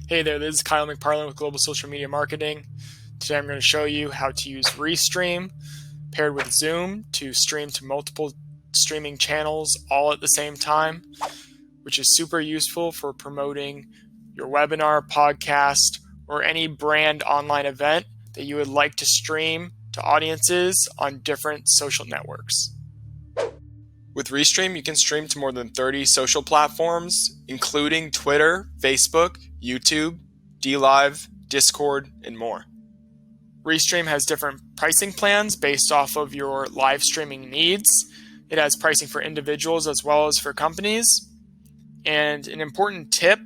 Hey there, this is Kyle McParland with Global Social Media Marketing. Today I'm going to show you how to use Restream paired with Zoom to stream to multiple streaming channels all at the same time, which is super useful for promoting your webinar, podcast, or any brand online event that you would like to stream to audiences on different social networks. With Restream, you can stream to more than 30 social platforms, including Twitter, Facebook, YouTube, DLive, Discord, and more. Restream has different pricing plans based off of your live streaming needs. It has pricing for individuals as well as for companies. And an important tip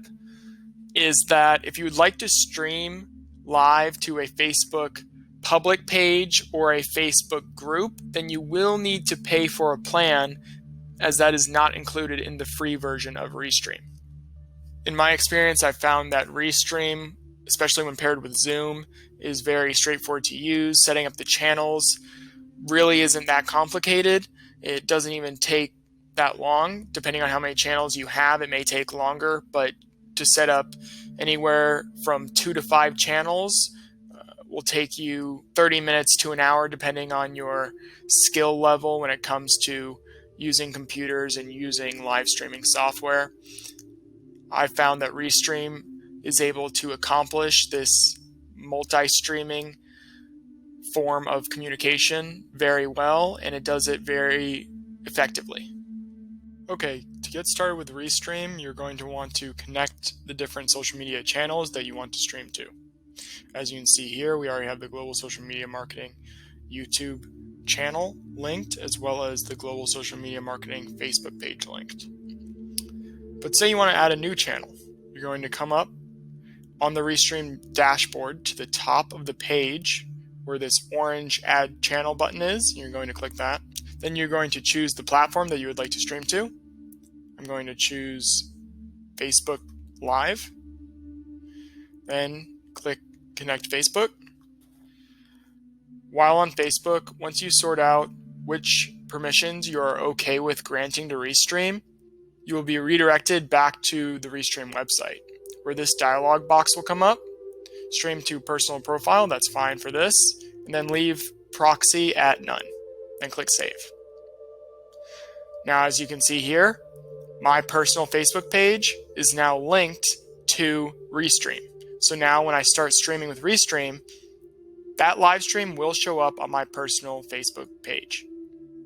is that if you would like to stream live to a Facebook public page or a Facebook group, then you will need to pay for a plan, as that is not included in the free version of Restream. In my experience, I've found that Restream, especially when paired with Zoom, is very straightforward to use. Setting up the channels really isn't that complicated. It doesn't even take that long. Depending on how many channels you have, it may take longer, but to set up anywhere from 2 to 5 channels will take you 30 minutes to an hour, depending on your skill level when it comes to using computers and using live streaming software. I found that Restream is able to accomplish this multi-streaming form of communication very well, and it does it very effectively. Okay, to get started with Restream, you're going to want to connect the different social media channels that you want to stream to. As you can see here, we already have the Global Social Media Marketing YouTube channel linked, as well as the Global Social Media Marketing Facebook page linked. But say you want to add a new channel. You're going to come up on the Restream dashboard to the top of the page where this orange Add Channel button is. You're going to click that. Then you're going to choose the platform that you would like to stream to. I'm going to choose Facebook Live. Then click Connect Facebook. While on Facebook, once you sort out which permissions you are okay with granting to Restream, you will be redirected back to the Restream website, where this dialog box will come up. Stream to personal profile, that's fine for this, and then leave proxy at none. Then click Save. Now, as you can see here, my personal Facebook page is now linked to Restream. So now when I start streaming with Restream, that live stream will show up on my personal Facebook page.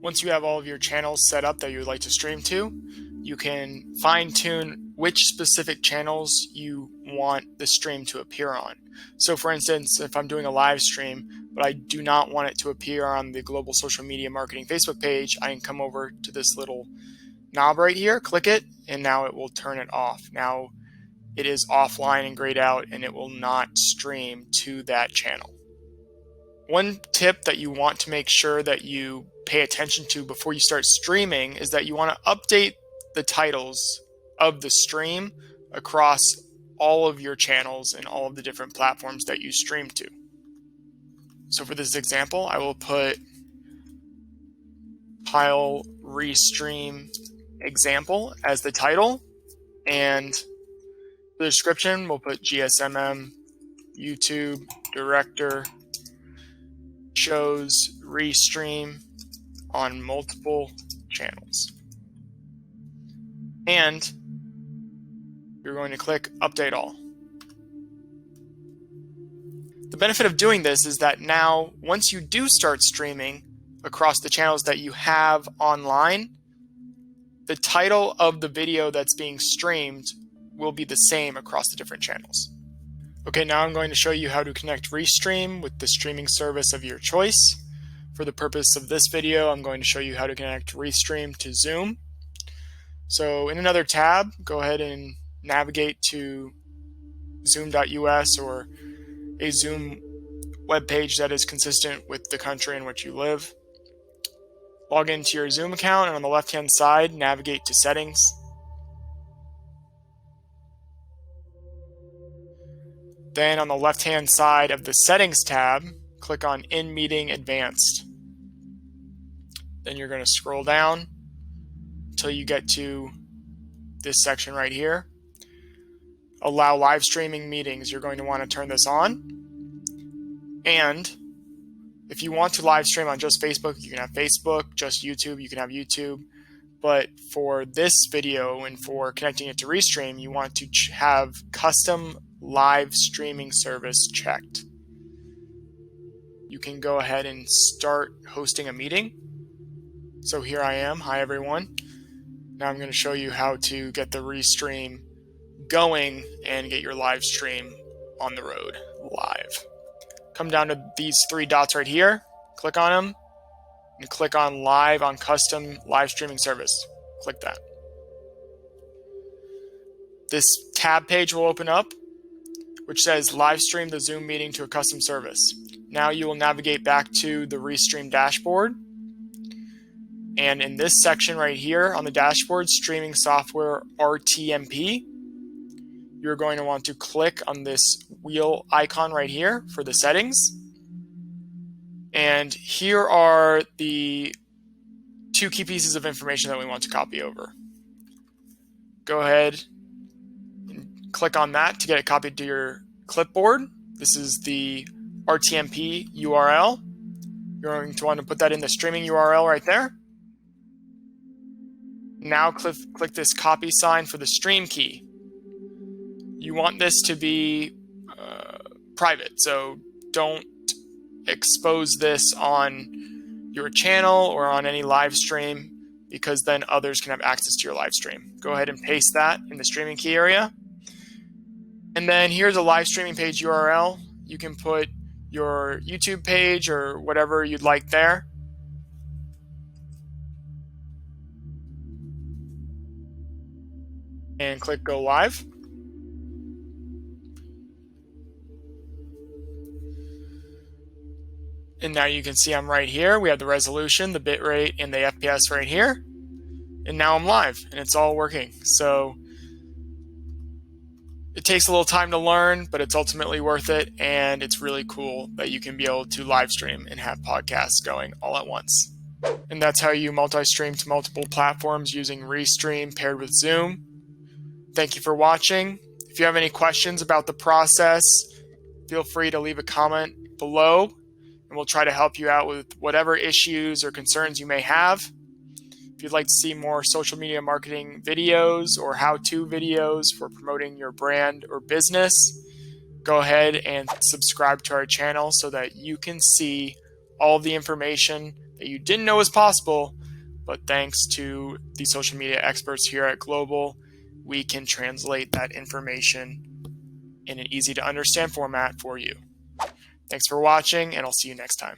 Once you have all of your channels set up that you would like to stream to, you can fine-tune which specific channels you want the stream to appear on. So for instance, if I'm doing a live stream, but I do not want it to appear on the Global Social Media Marketing Facebook page, I can come over to this little knob right here, click it, and now it will turn it off. Now it is offline and grayed out, and it will not stream to that channel. One tip that you want to make sure that you pay attention to before you start streaming is that you want to update the titles of the stream across all of your channels and all of the different platforms that you stream to. So for this example, I will put Kyle Restream example as the title, and the description we'll put GSMM YouTube director shows Restream on multiple channels. And you're going to click Update All. The benefit of doing this is that now, once you do start streaming across the channels that you have online, the title of the video that's being streamed will be the same across the different channels. Okay, now I'm going to show you how to connect Restream with the streaming service of your choice. For the purpose of this video, I'm going to show you how to connect Restream to Zoom. So in another tab, go ahead and navigate to zoom.us or a Zoom web page that is consistent with the country in which you live. Log into your Zoom account, and on the left-hand side, navigate to Settings. Then on the left-hand side of the Settings tab, click on In Meeting Advanced. Then you're going to scroll down until you get to this section right here. Allow live streaming meetings. You're going to want to turn this on. And if you want to live stream on just Facebook, you can have Facebook. Just YouTube, you can have YouTube. But for this video and for connecting it to Restream, you want to have custom live streaming service checked. You can go ahead and start hosting a meeting. So here I am. Hi, everyone. Now I'm going to show you how to get the Restream going and get your live stream on the road live. Come down to these three dots right here, click on them, and click on Live on Custom Live Streaming Service. Click that. This tab page will open up, which says Live Stream the Zoom meeting to a custom service. Now you will navigate back to the Restream dashboard. And in this section right here on the dashboard, Streaming Software RTMP, you're going to want to click on this wheel icon right here for the settings. And here are the two key pieces of information that we want to copy over. Go ahead and click on that to get it copied to your clipboard. This is the RTMP URL. You're going to want to put that in the streaming URL right there. Now click this copy sign for the stream key. You want this to be private, so don't expose this on your channel or on any live stream, because then others can have access to your live stream. Go ahead and paste that in the streaming key area. And then here's a live streaming page URL. You can put your YouTube page or whatever you'd like there. And click Go Live. And now you can see I'm right here. We have the resolution, the bitrate, and the FPS right here. And now I'm live, and it's all working. So it takes a little time to learn, but it's ultimately worth it. And it's really cool that you can be able to live stream and have podcasts going all at once. And that's how you multi-stream to multiple platforms using Restream paired with Zoom. Thank you for watching. If you have any questions about the process, feel free to leave a comment below, and we'll try to help you out with whatever issues or concerns you may have. If you'd like to see more social media marketing videos or how-to videos for promoting your brand or business, go ahead and subscribe to our channel so that you can see all the information that you didn't know was possible, but thanks to the social media experts here at Global, we can translate that information in an easy to understand format for you. Thanks for watching, and I'll see you next time.